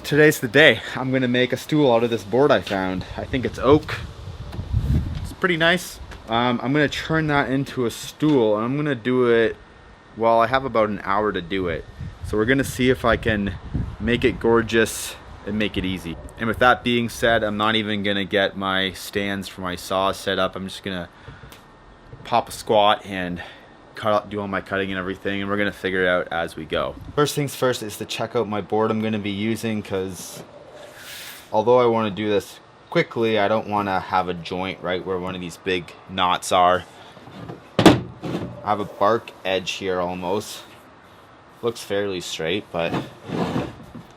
Today's the day. I'm gonna make a stool out of this board I found. I think it's oak. It's pretty nice. I'm gonna turn that into a stool, and I'm gonna do it, well, I have about an hour to do it. So we're gonna see if I can make it gorgeous and make it easy. And with that being said, I'm not even gonna get my stands for my saws set up. I'm just gonna pop a squat and do all my cutting and everything, and we're gonna figure it out as we go. First things first is to check out my board I'm gonna be using, because although I want to do this quickly, I don't want to have a joint right where one of these big knots are. I have a bark edge here almost. Looks fairly straight, but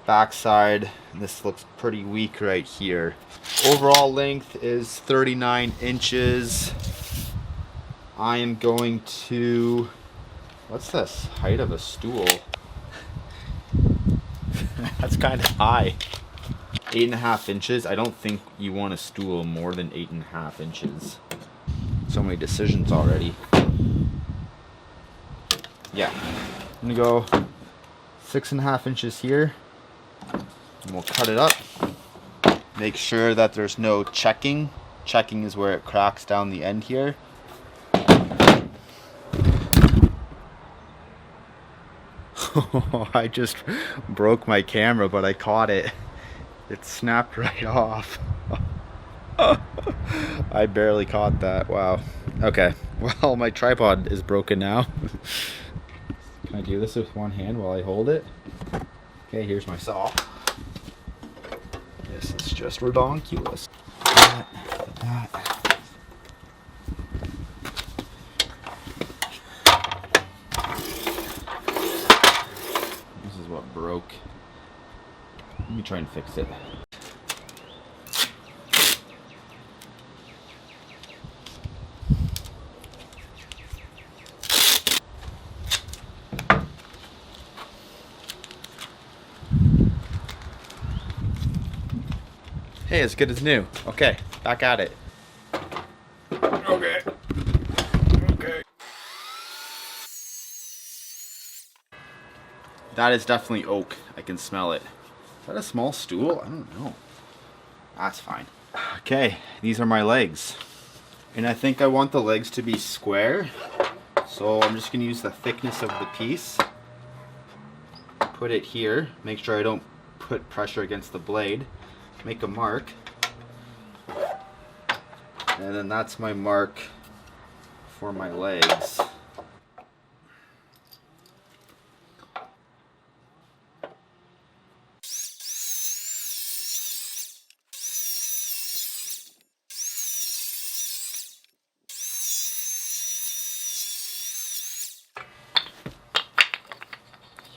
backside, this looks pretty weak right here. Overall length is 39 inches. I am going to, what's this? Height of a stool. That's kind of high. 8.5 inches. I don't think you want a stool more than 8.5 inches. So many decisions already. Yeah, I'm gonna go 6.5 inches here, and we'll cut it up. Make sure that there's no checking. Checking is where it cracks down the end here. I just broke my camera, but I caught it. It snapped right off. I barely caught that. Wow. Okay. Well, my tripod is broken now. Can I do this with one hand while I hold it? Okay, here's my saw. This is just redonkulous. That. What broke. Let me try and fix it. Hey, as good as new. Okay, back at it. Okay. That is definitely oak. I can smell it. Is that a small stool? I don't know. That's fine. Okay, these are my legs. And I think I want the legs to be square. So I'm just going to use the thickness of the piece. Put it here. Make sure I don't put pressure against the blade. Make a mark. And then that's my mark for my legs.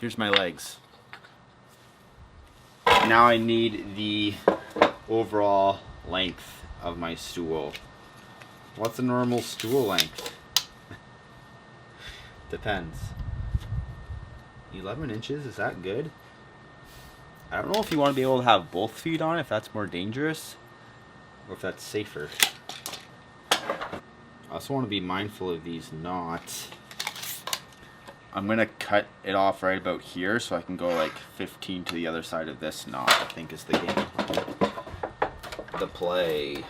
Here's my legs. Now I need the overall length of my stool. What's a normal stool length? Depends. 11 inches, is that good? I don't know if you want to be able to have both feet on, if that's more dangerous, or if that's safer. I also want to be mindful of these knots. I'm gonna cut it off right about here so I can go like 15 to the other side of this knot, I think is the game. The play.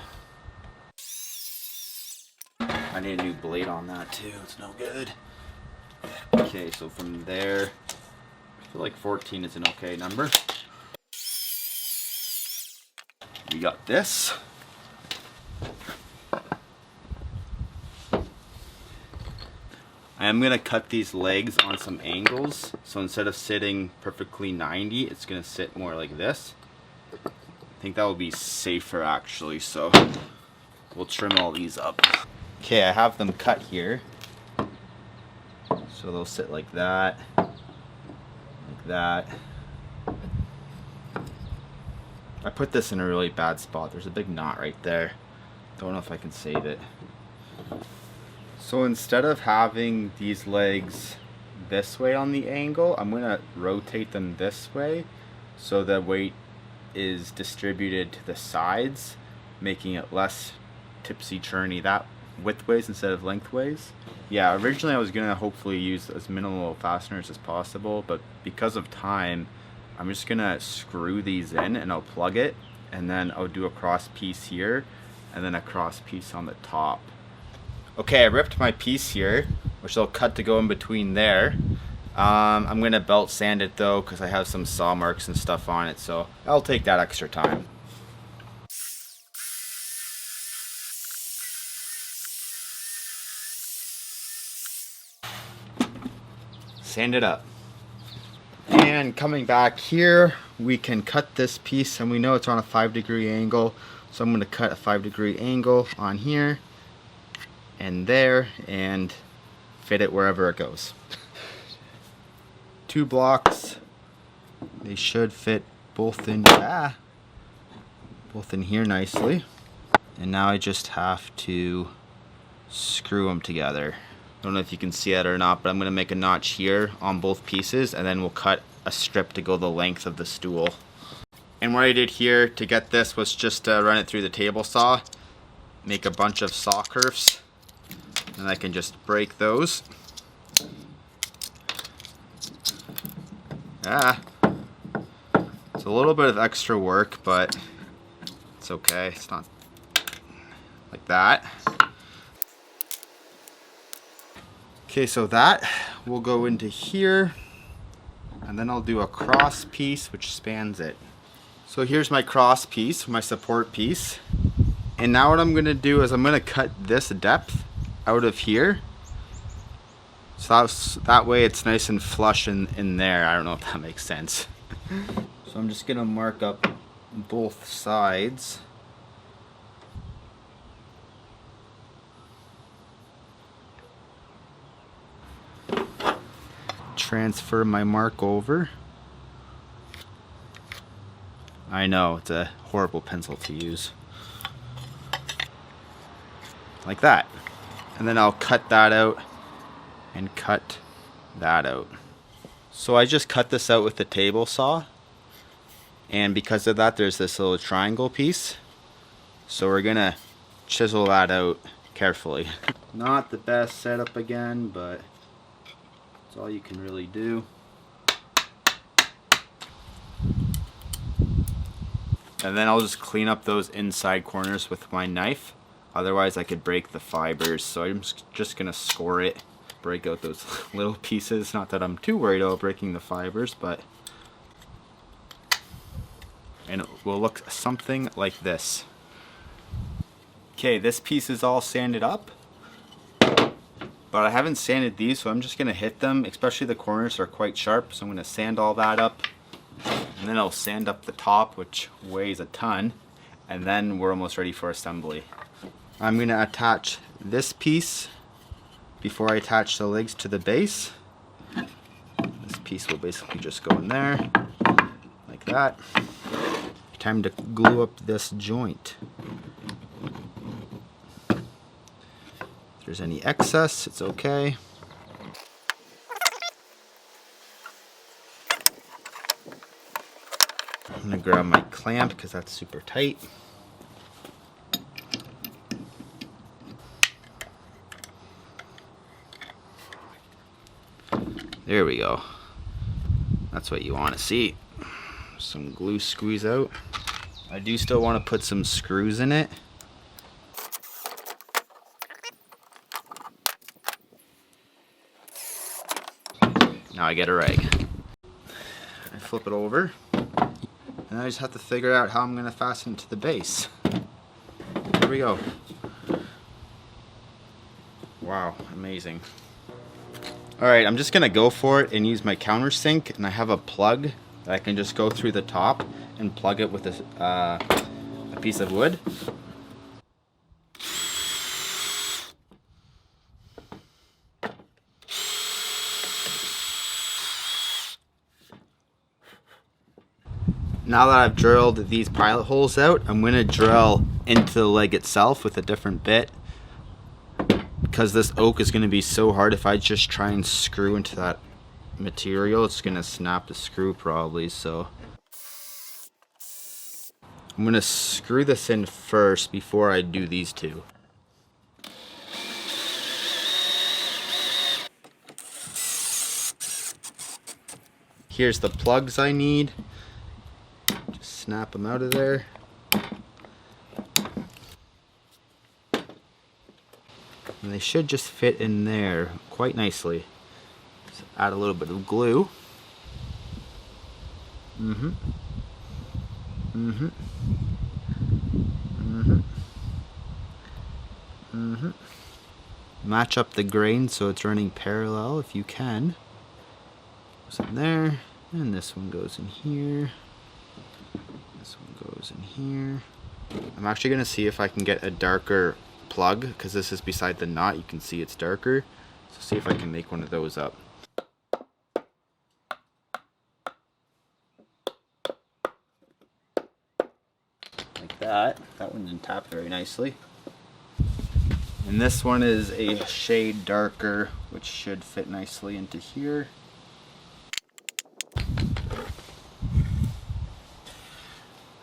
I need a new blade on that too, it's no good. Okay, so from there, I feel like 14 is an okay number. We got this. I'm going to cut these legs on some angles, so instead of sitting perfectly 90, it's going to sit more like this. I think that will be safer actually, so we'll trim all these up. Okay, I have them cut here. So they'll sit like that, like that. I put this in a really bad spot. There's a big knot right there. Don't know if I can save it. So instead of having these legs this way on the angle, I'm going to rotate them this way so the weight is distributed to the sides, making it less tipsy-turny that widthways instead of lengthways. Yeah, originally I was going to hopefully use as minimal fasteners as possible, but because of time, I'm just gonna screw these in and I'll plug it, and then I'll do a cross piece here and then a cross piece on the top. Okay, I ripped my piece here, which I'll cut to go in between there. I'm gonna belt sand it though, because I have some saw marks and stuff on it, so I'll take that extra time. Sand it up. And coming back here, we can cut this piece, and we know it's on a 5-degree angle, so I'm going to cut a 5-degree angle on here and there and fit it wherever it goes. 2 blocks, they should fit both in here nicely, and now I just have to screw them together. I don't know if you can see that or not, but I'm going to make a notch here on both pieces, and then we'll cut a strip to go the length of the stool. And what I did here to get this was just run it through the table saw, make a bunch of saw curves, and I can just break those. It's a little bit of extra work, but it's okay. It's not like that. Okay, so that will go into here, and then I'll do a cross piece which spans it. So here's my cross piece, my support piece. And now what I'm gonna do is I'm gonna cut this depth out of here. So that way it's nice and flush in there. I don't know if that makes sense. So I'm just gonna mark up both sides. Transfer my mark over. I know, it's a horrible pencil to use. Like that. And then I'll cut that out and cut that out. So I just cut this out with the table saw, and because of that there's this little triangle piece. So we're gonna chisel that out carefully. Not the best setup again, but that's all you can really do. And then I'll just clean up those inside corners with my knife. Otherwise I could break the fibers. So I'm just gonna score it, break out those little pieces. Not that I'm too worried about breaking the fibers, but... and it will look something like this. Okay, this piece is all sanded up. But I haven't sanded these, so I'm just going to hit them, especially the corners are quite sharp, so I'm going to sand all that up. And then I'll sand up the top, which weighs a ton, and then we're almost ready for assembly. I'm going to attach this piece before I attach the legs to the base. This piece will basically just go in there, like that. Time to glue up this joint. If there's any excess, it's okay. I'm gonna grab my clamp because that's super tight. There we go. That's what you want to see. Some glue squeeze out. I do still want to put some screws in it. Now I get a rag. I flip it over, and I just have to figure out how I'm going to fasten it to the base. There we go. Wow, amazing. Alright, I'm just going to go for it and use my countersink, and I have a plug that I can just go through the top and plug it with a piece of wood. Now that I've drilled these pilot holes out, I'm going to drill into the leg itself with a different bit, because this oak is going to be so hard. If I just try and screw into that material, it's going to snap the screw probably. So I'm going to screw this in first before I do these two. Here's the plugs I need. snap them out of there. And they should just fit in there quite nicely. So add a little bit of glue. Match up the grain so it's running parallel if you can. Goes in there, and this one goes in here. This one goes in here. I'm actually gonna see if I can get a darker plug, because this is beside the knot. You can see it's darker. So see if I can make one of those up. Like that. That one didn't tap very nicely. And this one is a shade darker, which should fit nicely into here.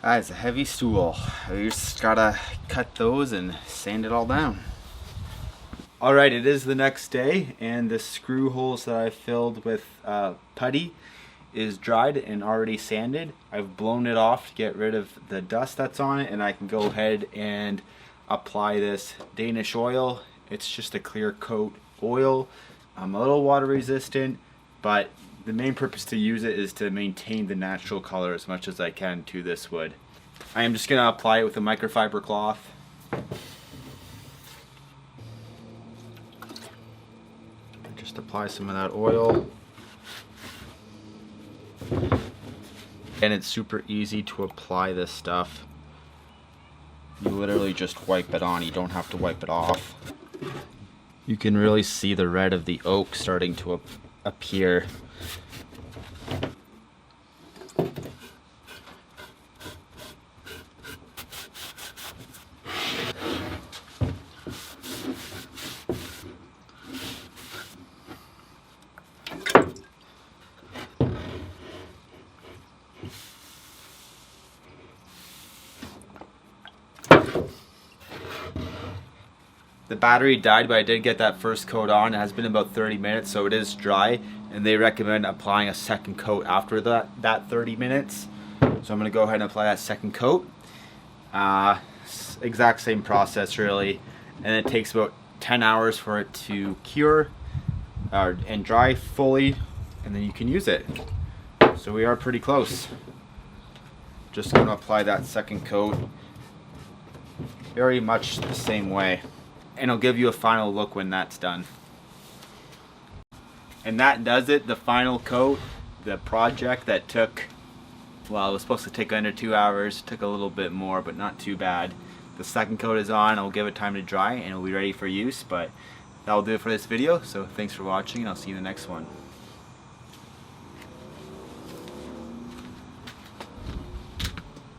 It's a heavy stool. You just gotta cut those and sand it all down. Alright, it is the next day, and the screw holes that I filled with putty is dried and already sanded. I've blown it off to get rid of the dust that's on it, and I can go ahead and apply this Danish oil. It's just a clear coat oil. A little water resistant, but the main purpose to use it is to maintain the natural color as much as I can to this wood. I am just going to apply it with a microfiber cloth. Just apply some of that oil. And it's super easy to apply this stuff. You literally just wipe it on, you don't have to wipe it off. You can really see the red of the oak starting to appear. The battery died, but I did get that first coat on. It has been about 30 minutes, so it is dry, and they recommend applying a second coat after that 30 minutes. So I'm going to go ahead and apply that second coat. Exact same process really, and it takes about 10 hours for it to cure and dry fully, and then you can use it. So we are pretty close. Just going to apply that second coat very much the same way. And I'll give you a final look when that's done. And that does it, the final coat. The project that took, well, it was supposed to take under 2 hours, took a little bit more, but not too bad. The second coat is on, I'll give it time to dry and it'll be ready for use, but that'll do it for this video. So thanks for watching, and I'll see you in the next one.